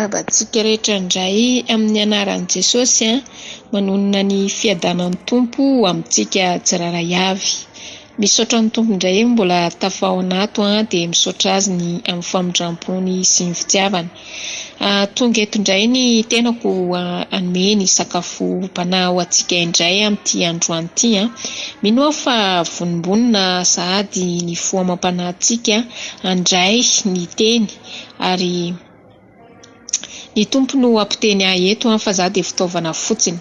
Tsika rehetra indray amin'ny anaran'i Jesosy manonona ny fiadanan'ny Tompo amintsika tsiraray avy. Misaotra ny Tompo indray mbola tafao anato dia misaotra azy ny amin'ny famindram-pony sy ny fitiavana. Tonga eto indray ny tenako anome ny sakafom-panahy ho antsika indray amin'ity androany ity. Mino aho fa vonimbonina sahady ny foamam-panahy antsika andray ny teny ary ny Tompo no ampiteny eto fa za dia fitaovana fotsiny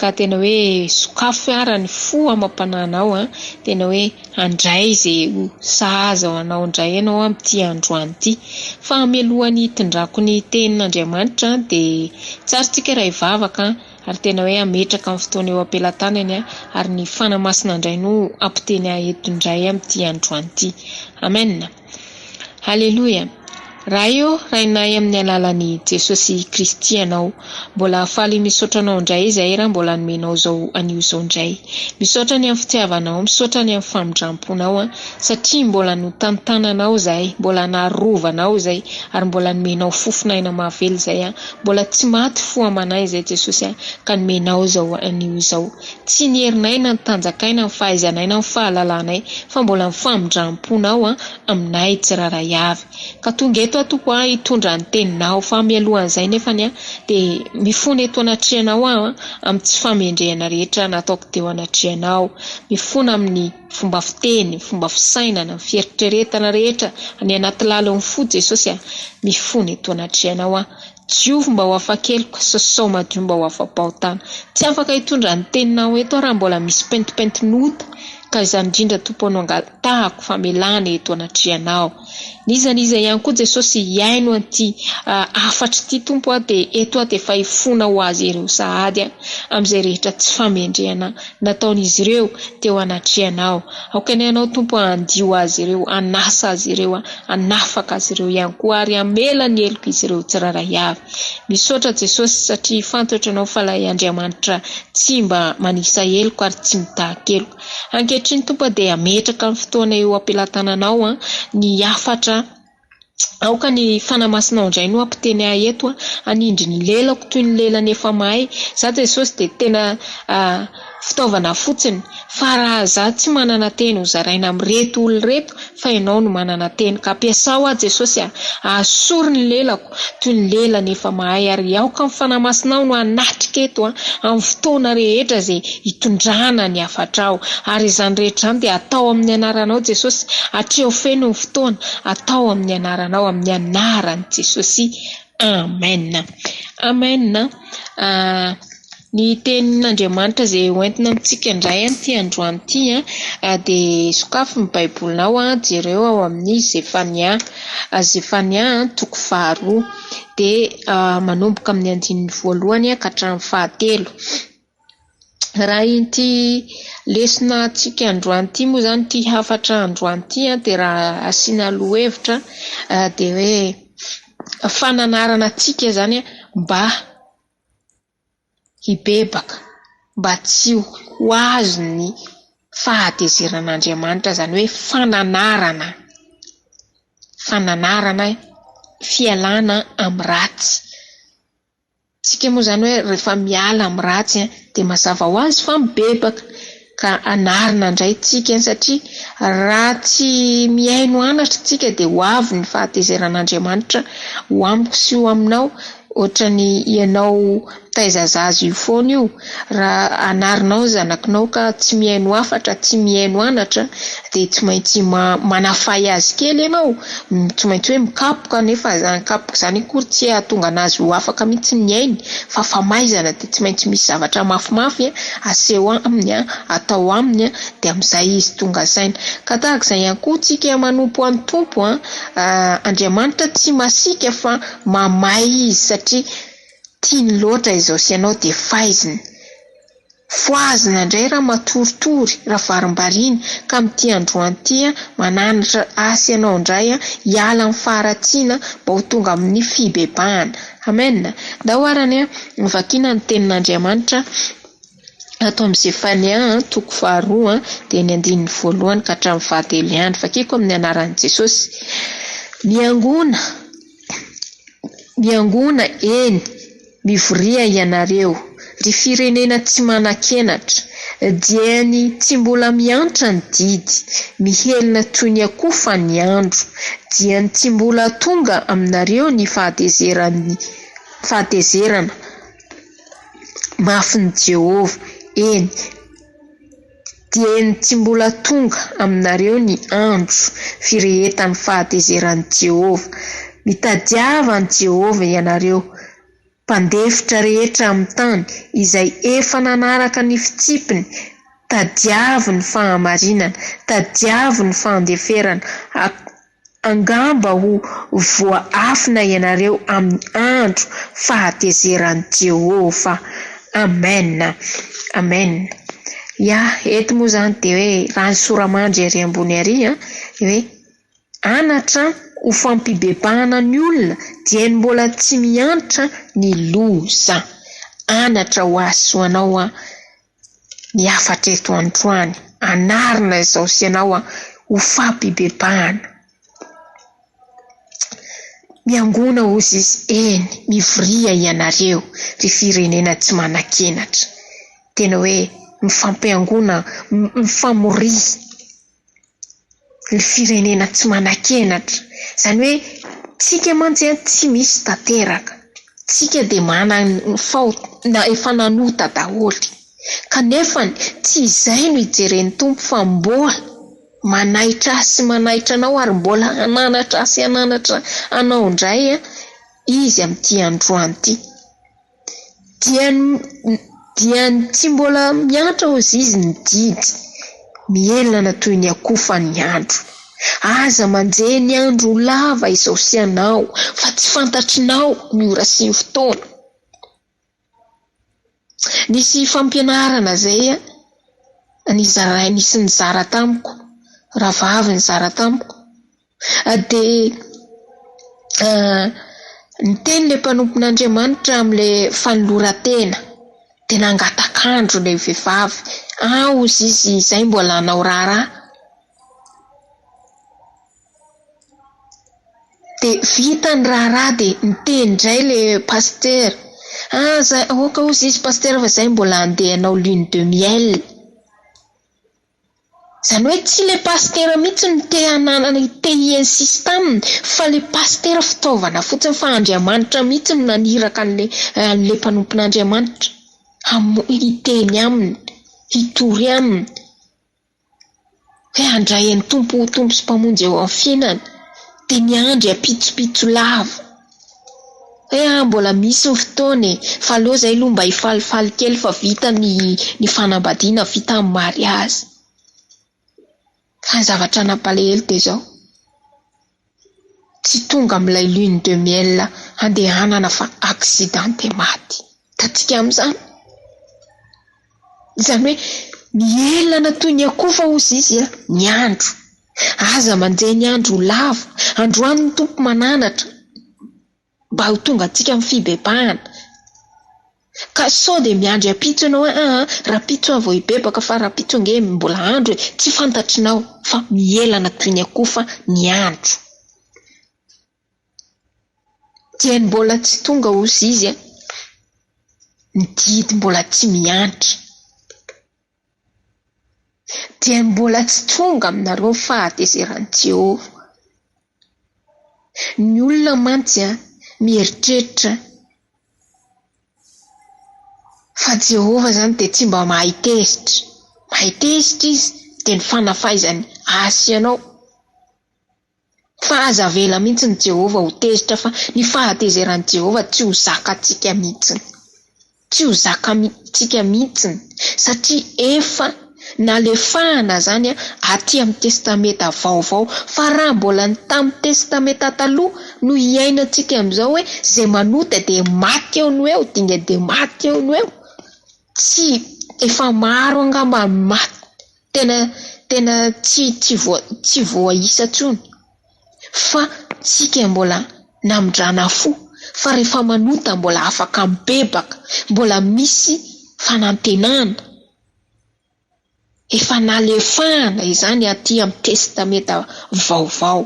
ka tena hoe sokafo ara ny fo amam-pananao tena hoe andray izay sahaza ho anao indray ianao amin'ity androany ity. Fa mialohan'ny hitondrako ny tenin'Andriamanitra dia tsaritsika raha hivavaka ary tena hoe ametraka amin'ny fotoana eo am-pelantanany ary ny fanamasina indray no ampiteny eto indray amin'ity androany ity. Amen. Halleluja. Raha inay amin'ny alalan'i Jesosy Kristy ianao, mbola faly misaotra anao indray izay raha mbola nomenao zao anio zao indray. Misaotra ny amin'ny fitiavanao, misaotra ny amin'ny famindramponao satria mbola notantananao izay, mbola narovanao izay ary mbola nomenao fofinaina mahavelo izay mbola tsy maty fo amanay izay Jesosy ka nomenao zao anio izao. Tsy ny herinay na ny tanjakaina ny fahaizanay na ny fahalalànay fa mbola ny famindramponao aminay tsiraray avy. Ka tonga eto atoko hitondra ny teninao fa mialohan'izay nefany dia mifona eto anatrianao amin'ny tsy famendrehana rehetra nataoko teo anatrianao. Mifona amin'ny fomba fiteny, fomba fisainana, fieritreretana rehetra any anaty lalon'ny fo Jesosy mifona eto anatrianao. Jiovy mba ho afa-keloka, sosao madio mba ho afa-pahotana. Tsy afaka hitondra ny teninao eto raha mbola misy pentipentinota ka izany indrindra Tompo anao angatahako famelana eto anatrianao. Niza ihany koa Jesosy hiaino an'ity afatra ity Tompo dia eto dia efa hifona ho azy ireo sahady amin'izay rehetra tsy famendrehana nataon'izy ireo teo anatrianao. Aokany ianao Tompo handio azy ireo, hanasa azy ireo, hanafaka azy ireo ihany koa ary hamela ny heloka izy ireo tsiraray avy. Misaotra Jesosy satria fantatra anao fa ilay Andriamanitra tsy mba manisa heloka ary tsy mitahan-keloka. Ankehitriny Tompo dia ametraka amin'ny fotoana eo am-pelantananao ny afatra aoka ny fanamasinao indray no ampiteny eto anindry ny lelako toy ny lelany efa mahay. Za Jesosy dia tena fitaovana fotsiny fa raha za tsy manana teny ho zaraina amin'reto olona reto fa ianao no manana teny ka ampiasao Jesosy ahasoro ny lelako toy ny lelany efa mahay ary aoka ny fanamasinao no anatrika eto amin'ny fotoana rehetra izay hitondrana ny afatrao ary izany rehetra izany dia atao amin'ny anaranao Jesosy. Hatreo feno ny fotoana atao amin'ny anaranao, amin'ny anaran'i Jesosy. Amen. Amen. Ny tenin'Andriamanitra izay hoentina amintsika indray an'ity androany ity dia sokafo ny baibolinao jereo ao amin'ny Zefania 2:2 dia manomboka amin'ny 1 ka hatramin'ny 7. Raha ity lesona antsika androany ity moa zany ity hafatra androany ity dia raha asiana lohevitra dia hoe fananarana antsika zany mba hibebaka, mba tsy ho azo ny fahadeziran'Andriamanitra, zany hoe fananarana fialana amin'ny ratsy. Tsika moa zany hoe rehefa miala amin'ny ratsy dia mazava ho azy fa mibebaka ka anarina indray tsika satria raha tsy mihaino anatra tsika dia ho avy ny fahadeziran'Andriamanitra ho amiko sy ho aminao. Ohatrany ianao taizazazy io foana io, raha anarinao zanakinao ka tsy mihaino afatra, tsy mihaino anatra dia tsy maintsy manafay azy kely ianao, tsy maintsy hoe mikapoka nefa zany kapoka zany kory tsy ahatonga anazy ho afaka mihitsy mihainy fa famaizana dia tsy maintsy misy zavatra mafimafy aseho aminy, atao aminy dia amin'izay izy tonga saina. Ka tahaka izay ihany koa tsika manompo amin'ny Tompo Andriamanitra tsy masika fa mamay izy satria tiany loatra izao sy ianao dia faiziny. Foazina indray raha matoritory, raha varimbariny ka amin'ity androany ity mananatra asa ianao indray hiala amin'ny faharatsiana mba ho tonga amin'ny fibebahana. Amen. Dahoarany vakiana ny tenin'Andriamanitra ato amin'ny Zefania 2:2 dia ny 1 ka hatramin'ny 7. Vakiko amin'ny anaran'i Jesosy. Miangona miangona eny mivoria ianareo ry firenena tsy manan-kenatra dia ny tsy mbola miantra ny didy mihelina toy ny akoho fa ny andro dia ny tsy mbola tonga aminareo ny fahatezerana mafin'ny Jehova eny dia ny tsy mbola tonga aminareo ny andro firehetan'ny fahatezeran'i Jehova. Mitadiava ny Jehova ianareo mpandefitra rehetra amin'ny tany izay efa nanaraka ny fitsipiny. Tadiavo ny fahamarinana, tadiavo ny fandeferana, angamba ho voaafina ianareo amin'ny andro fahatezeran'i Jehova. Amen. Amen. Ya, eto moa zany dia hoe raha ny soramandry ary ambony ary hoe anatra ho fampibebahana ny olona dia ny mbola tsy miantra ny loza. Anatra ho asoanao ny afatra eto androany, anarina izao sy ianao ho fampibebahana. Miangona ozy izy eny mivoria ianareo ry firenena tsy manan-kenatra. Tena hoe mifampiangona, mifamoria ny firenena tsy manan-kenatra. Zany hoe tsika mantsy tsy misy tanteraka, tsika dia manana na efa nanota daholo, kanefa tsy izay no ijeren'ny Tompo fa mbola manaitra sy manaitra anao ary mbola ananatra sy ananatra anao indray izy amin'ity androany ity. Dia tsy mbola miantra ozy izy ny didy mielana toy ny akoho fa ny andro. Aza manjehy ny andro lava izao sy anao fa tsy fantatrinao ny ora sy ny fotoana. Nisy fampianarana zay nisy nizara tamiko, rahavavy nizara tamiko dia niteny le mpanompon'Andriamanitra amin'le fanoloran-tena dia nangatakandro le vehivavy ozy izy izay mbola anao raharaha. Dia vita ny raharaha dia niteny indray le pasteur oka ozy izy pasteur fa zay mbola andeha anao lune de miel. Zany hoe tsy le pasteur mihitsy no te insiste aminy fa le pasteur fitaovana fotsiny fa Andriamanitra mihitsy no naniraka le mpanompon'Andriamanitra hiteny aminy, hitory aminy hoe handray ny tompo sy mpamonjy eo amin'ny fiainany. Dia niandry apitsopitso lava hoe mbola misy ny fotoana fa aleo zay aloha mba hifalifaly kely fa vita ny fanambadiana, vita amin'ny mariazy. Ka ny zavatra nampalahelo dia zao tsy tonga amin'ilay lune de miel andehanana fa accident dia maty. Tatsika amin'izany zany hoe mielana toy ny akoho fa ozy izy ny andro. Aza manjehy ny andro lava, androany ny Tompo mananatra mba ho tonga antsika amin'ny fibebahana. Ka sao dia miandry apitso ianao raha pitso vao hibebaka fa raha pitso ange mbola andro tsy fantatrinao fa mielana toy ny akoho fa ny andro. Dia ny mbola tsy tonga ozy izy ny didy mbola tsy miantra. Dia mbola tsy tonga aminareo fahatezeran'i Jehova. Ny olona mantsy mieritreritra fa Jehova zany dia tsy mba mahay tezitra. Mahay tezitra izy dia ny fanafaizany asy ianao. Fa aza vela mihitsy ny Jehova ho tezitra fa ny fahatezeran'i Jehova tsy ho zakantsika mihitsy. Tsy ho zakantsika mihitsy satria efa nalefahana zany aty amin'ny testameta vaovao. Fa raha mbola ny tamin'ny testameta taloha no iainantsika amin'izao hoe zay manota dia maty eo no eo, dinga dia maty eo no eo. Tsy efa maro angamba maty tena tsy voaisa tsony. Fa tsika mbola namindrana fo fa rehefa manota mbola afaka mibebaka, mbola misy fanantenana. Efa nalefahana izany aty amin'ny testameta vaovao.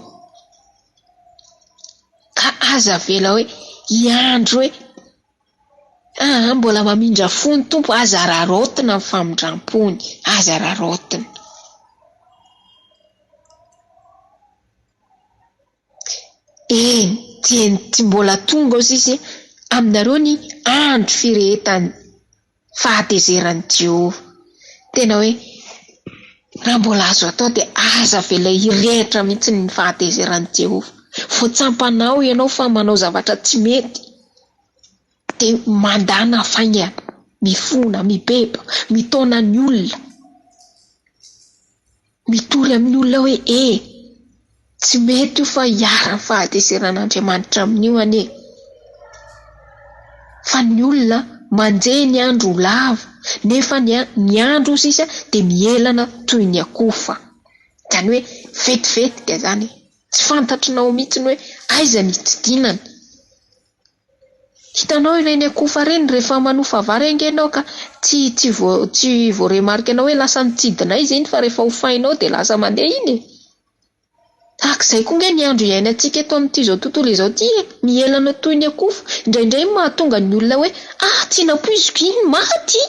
Ka aza vela hoe iandro hoe mbola mamindra fony tompo, aza rarotina ny famindram-pony, aza rarotina. Ty mbola tonga sisy aminareo ny andro firehetany fahatezeran'ny Jehova. Tena hoe raha mbola azo atao dia aza vela hirehitra mihitsy ny fahatezeran'ny Jehova. Voatsampanao ianao fa manao zavatra tsy mety dia mandana faingana, mifona, mibeba, mitona ny olona, mitory amin'ny olona hoe tsy mety io fa hiara ny fahatezeran'Andriamanitra amin'io ane. Fa ny olona manjehy ny andro lava, nefa ny andro sisa dia mielana toy ny akofa. Zany hoe vetivety zany, tsy fantatrinao mihitsy hoe aiza ny tsidinany. Hitanao ireny akofa reny rehefa manofa vary angenao ka tsy voaremarika anao hoe lasa mitsidina izy iny, fa rehefa hofainao dia lasa mandeha iny. Takizay koa nge ny andro iainantsika eto amin'ity zao tontolo izao ty, mielana toy ny akofa. Indraindray mahatonga ny olona hoe tsy napoiziko iny maty,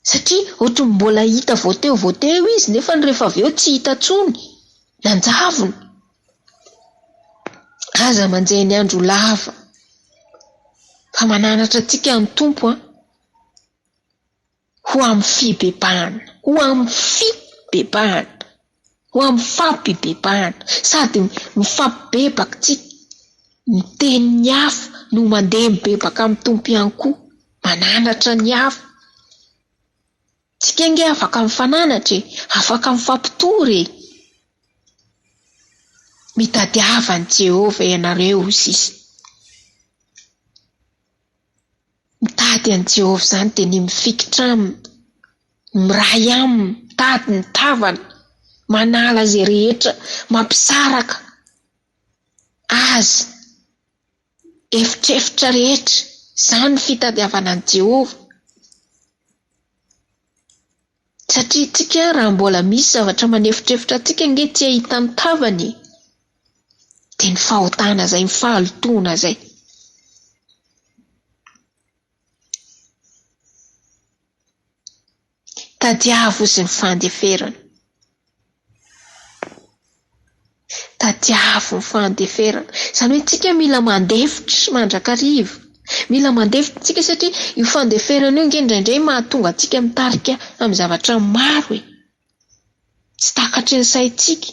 satria ohatry mbola hita voateo izy nefa rehefa avy eo tsy hita tsony, nanjavona. Aza manjehy ny andro lava, fa mananatra antsika ny tompo ho amin'ny fibebahana, ho amin'ny fibebahana, ho amin'ny fampibebahana, sady mifampibebaka tsika, miteny ny hafa no mandeha mibebaka amin'ny tompo ihany koa, mananatra ny hafa. Tsika nge afaka mifananatra, afaka mifampitory. Mitady havan'i Jehova ianareo sisy. Mitady an' Jehova zany dia ny mifikitra aminy, miray aminy, mitady ny tavana, manala zay rehetra mampisaraka azy, efitrefitra rehetra. Zany fitadiavana an' Jehova. Satria tsika raha mbola misy zavatra manefitrefitra tsika nge tsy ahita ny tavany, dia ny fahotana zay, ny fahalotona zay. Tadiavo sy ny fandeferana. Tadiavo ny fandeferana. Zany hoe tsika mila mandefitra mandrakariva. Mila mandefitra tsika satria io fandeferana io nge indraindray mahatonga tsika mitarika amin'ny zavatra maro tsy takatry ny saitsika.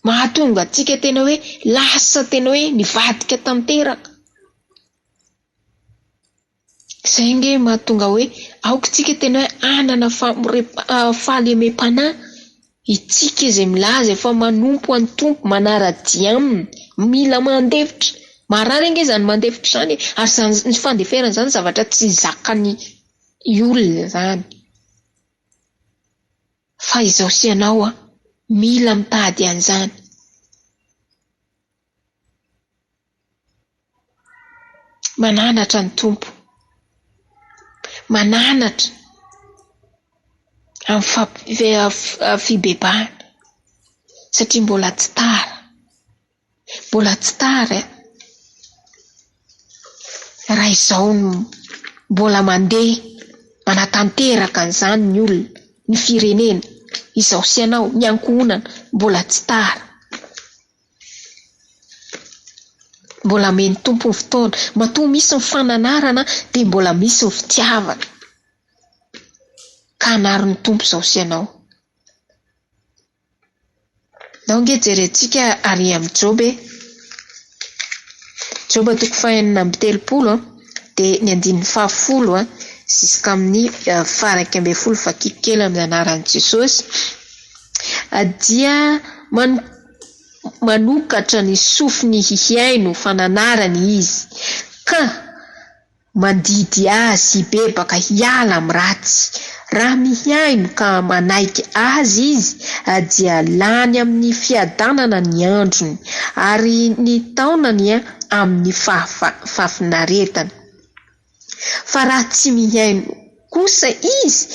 Mahatonga tsika tena hoe lasa tena hoe mivadika tanteraka. Zay nge mahatonga hoe aoka tsika tena hoe anana fahalemem-panahy itsika izay milaza efa manompo any tompo, manara-dia aminy. Mila mandefitra. Marary nge zany mandefitra zany, ary zany ny fandeferana zany zavatra tsy zakany olona zany. Fa izao sy ianao mila mitady an'izany. Mananatra ny tompo, mananatra amin'ny fibebahana, satria mbola tsy tara. Mbola tsy tara raha izao mbola mandeha manatanteraka an'izany ny olona, ny firenena. Izao sy ianao, ny ankohonana mbola tsy tara. Mbola meny tompo ny fotoana, matoa misy ny fananarana dia mbola misy ny fitiavana. Ka anary ny tompo izao sy ianao. Nao nge jerentsika ary amin'ny Job 4:30 dia ny 10 ziska amin'ny 1:20 fakiko kely amin'ny anaran'i Jesosy. Dia manokatra ny sofiny hihaino fananarany izy, ka mandidy azy hibebaka hiala amin'ny ratsy. Raha mihaino ka manaiky azy izy, dia lany amin'ny fiadanana ny androny, ary ny taonany amin'ny fafinaretana. Fa raha tsy mihaino kosa izy,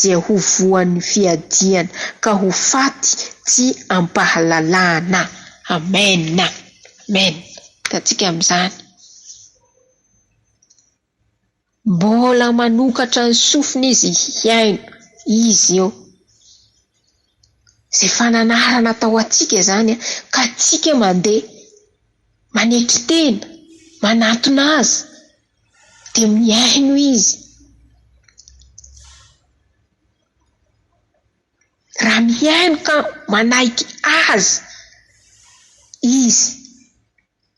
dia ho voan'ny fiadiana, ka ho faty tsy ampahalalana. Amen. Amen. Tatsika amin'izany. mbola manokatra ny sofiny izy hiaino izy eo. Zay fananara natao atsika zany ka atsika mandeha manetry tena manatona azy de miaino izy. Raha miaino ka manaiky azy izy,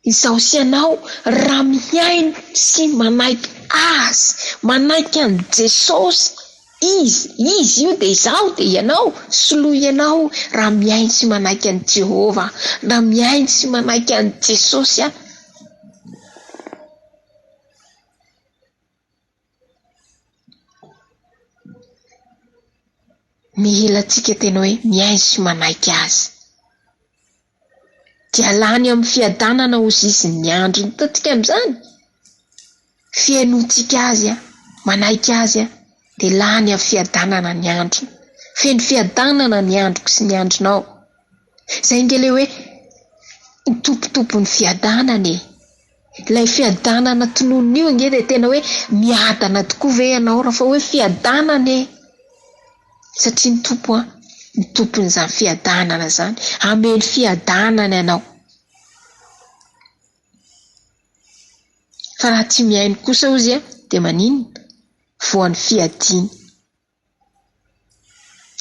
izao sy anao raha miaino sy manaiky azy, manaiky an Jesosy izy io de izao de ianao solo ianao raha miaino sy manaiky an Jehova, raha miaino sy manaiky an Jesosy mila tsika tena hoe miaino sy manaiky azy. Dia lany amin'ny fiadanana ozy izy ny andro ny tatsika am'izany. Fiainotsika azy manaiky azy de lany amin'ny fiadanana ny andro. Feno fiadanana ny androko sy ny andronao. Zay ngele hoe tompony fiadanana Ilay fiadanana tononio nge de tena hoe miadana tokoa ve ianao raha fa hoe fiadanana satria ny tompony zany fiadanana zany ameny fiadanana ianao. Fa raha tsy miaino kosa ozy de maninona voan'ny fiadiny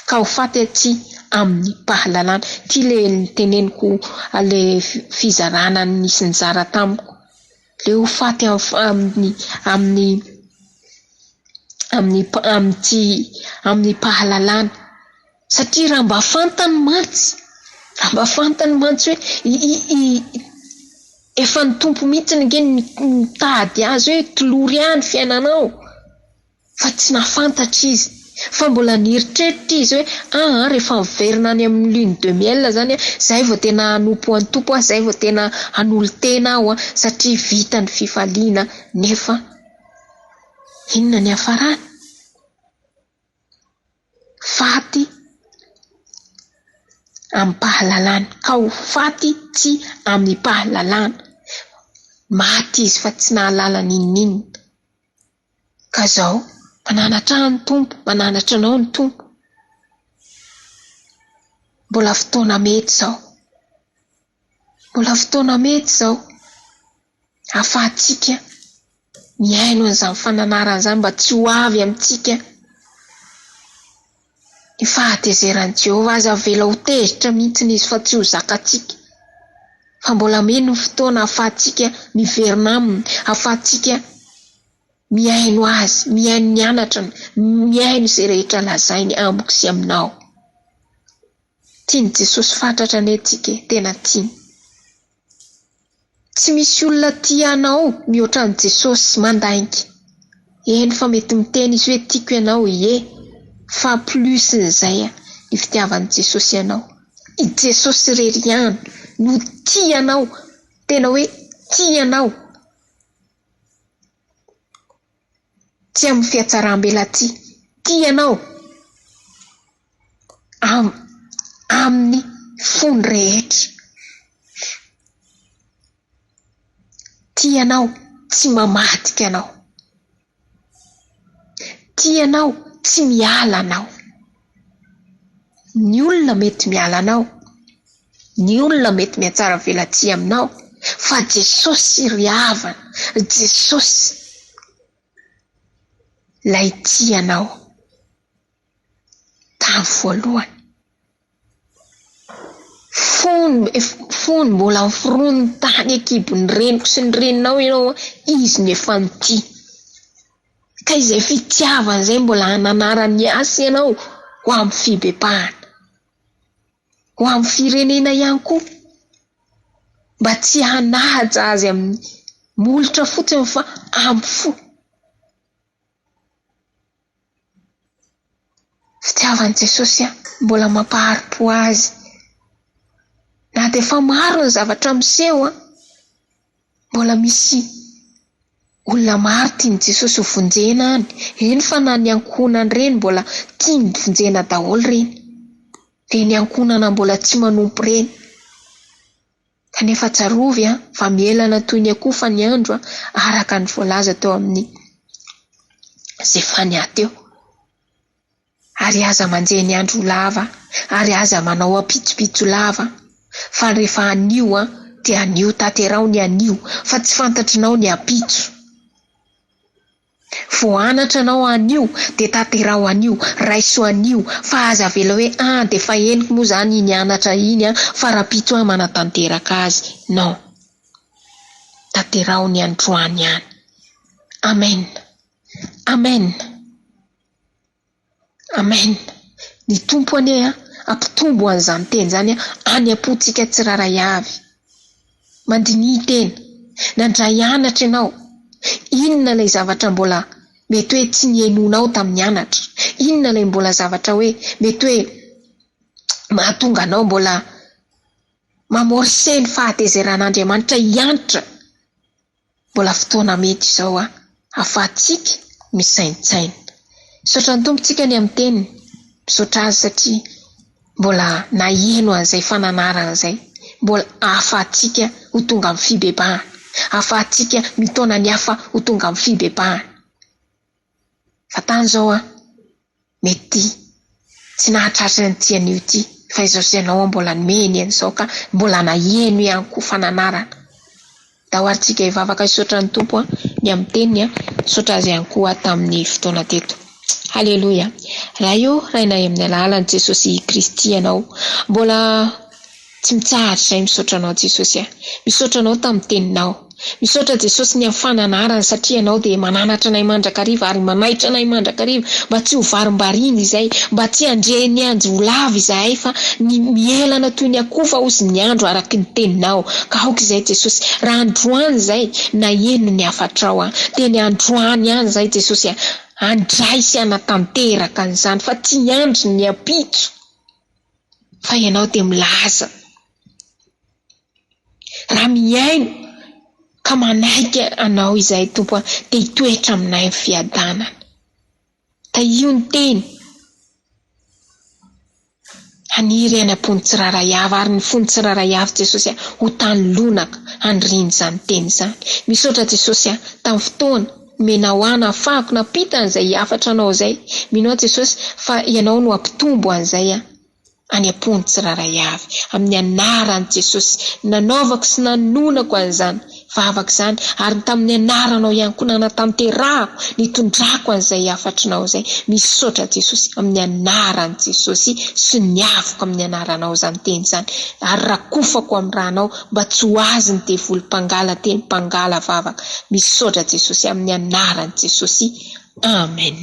ka ho faty aty amin'ny pahalalana. Ty le teneniko ale fizarana nisy nizara tamiko le ho faty amin'ny pahalalana. Satria raha mba fantany mantsy hoe efa ny tompo mihitsy nge mitady azy hoe tolory any fiainanao, fa tsy nafantatra izy, fa mbola nieritreritra izy hoe rehefa miverina any amin'ny lune de miel zany zay vao tena hanompo an'ny tompo zay vao tena hanolo tena aho satria vita ny fifaliana. Nefa inona ny hafarany? Faty amin'ny pahalalana. Ka ho faty tsy amin'ny pahalalana, maty izy fa tsy nahalala ninninona. Ka zao mananatra ny tompo, mananatra anao ny tompo. Mbola fotoana mety zao afahatsika miaino an'izany fananarana zany mba tsy ho avy amintsika ny fahatezeran'i Jehova. Aza vela ho tezitra mihitsy izy fa tsy ho zakatsika, fa mbola meno fotoana afahatsika miverina aminy, afahatsika miaino azy, miaino ny anatrany, miaino izay rehetra lazainy amiko sy aminao. Tiany Jesosy fantatra ny atsika, tena tiany. Tsy misy olona tianao mihoatra ny Jesosy mandainky. Eny fa mety miteny izy hoe tiako ianao fa plus n'izay ny fitiavan'i Jesosy ianao. I Jesosy rery ihany no tianao, tena hoe tianao. Tsy amin'ny fiatsaram-bela tianao amin'ny fony rehetra. Tianao tsy mamadika anao. Tianao tsy miala anao. Ny olona mety miala anao, ny olona mety miatsara velatsia aminao, fa Jesosy ry havana, Jesosy lay tianao tamy voalohany. Fony mbola miforony tany akibon'ny reniko sy ny reninao ianao, izy no efa nity. Ka izay fitiavana zay mbola hananarany asa ianao ho amin'ny fibebahana, ho amin'ny firenena ihany koa, mba tsy hanaja azy amin'ny molotra fotsiny fa amin'ny fo. Fitiavan'i Jesosy mbola mampahari-po azy. Na de fa maro ny zavatra miseho mbola misy olona maro tiany Jesosy ho vonjena any. Eny fa na ny ankonany reny mbola tiany vonjena daholo reny. Reny ankonana mbola tsy manompo reny. Kanefa tsarovy fa mielana toy ny akofa ny andro araka ny voalaza teo amin'ny zay faniateo. Ary aza manjeny andro lava, ary aza manao apitsopitso lava, fa rehefa anio dia anio tanterao ny anio, fa tsy fantatrinao ny apitso. Vo anatra anao anio de tanterao anio, raiso anio, fa aza vela hoe de fa henoko moa zany iny anatra iny fa rapitso manatanteraka azy. Non. Tanterao ny androany ihany. Amen. Amen. Amen. Ny tompo ane ampitombo an'izany teny zany any apotsika tsiraray avy. Mandini teny, nandray anatra ianao. Inona ilay zavatra mbola mety hoe tsy nienonao tamin'ny anatra? Inona ilay mbola zavatra hoe mety hoe mahatonga anao mbola mamorse ny fahatezeran'Andriamanitra hianatra? Mbola fotoana mety izao ahafahantsika misaintsaina. Misaotra ny tompontsika ny amin'ny teniny, misaotra azy satria mbola naheno an'izay fananarana izay, mbola ahafahantsika ho tonga amin'ny fibebahana, ahafahantsika mitona ny hafa ho tonga amin'ny fibebahana. Fa tany zao mety tsy nahatratra ny tian'io ty, fa izao sy ianao mbola nomeny an'izao ka mbola naheno ihany koa fananarana. Dahoaritsika hivavaka misaotra ny tompo ny amin'ny teniny, misaotra azy ihany koa tamin'ny fotoana teto. Halleluja. Raha io rainay amin'ny alalan'i Jesosy Kristy ianao, mbola tsy mitsahatra izay misaotra anao Jesosy. Misaotra anao tamin'ny teninao. Misaotra Jesosy ny fananarana satria ianao dia mananatra anay mandrakariva ary manaitra anay mandrakariva mba tsy ho varimbariny izay, mba tsy handre ny andro ho lava izahay fa ny mielana toy ny akoho fa hozy ny andro araky ny teninao. Ka aoka izay Jesosy, raha androany izay na eno ny afatrao teny androany ihany izay Jesosy andray sy anatanteraka an'izany fa tsy andro ny apitso fa ianao dia milaza. Raha miaino ka manaika anao izay tompo dia hitoetra aminay fiadanana. Ta io ny teny. Haniry any am-pony tsiraray avy ary ny fony tsiraray avy Jesosy ho tany lonaka handriny izany teny izany. Misaotra Jesosy tamin'ny fotoana menao ahafahako napita an'izay afatra anao izay. Minao Jesosy fa ianao no ampitombo an'izay any am-pony tsiraray avy. Amin'ny anaran'i Jesosy nanaovako sy nanonako an'izany vavaka izany ary tamin'ny anaranao ihany koa nanatanterahako nitondrako an'izay afatranao izay. Misaotra Jesosy amin'ny anaran'i Jesosy sy niavoko amin'ny anaranao izany teny izany. Ary rakofako amin'ny rahanao mba tsy ho azy ny devolim-pangala teny mpangala vavaka. Misaotra Jesosy amin'ny anaran'i Jesosy. Amen.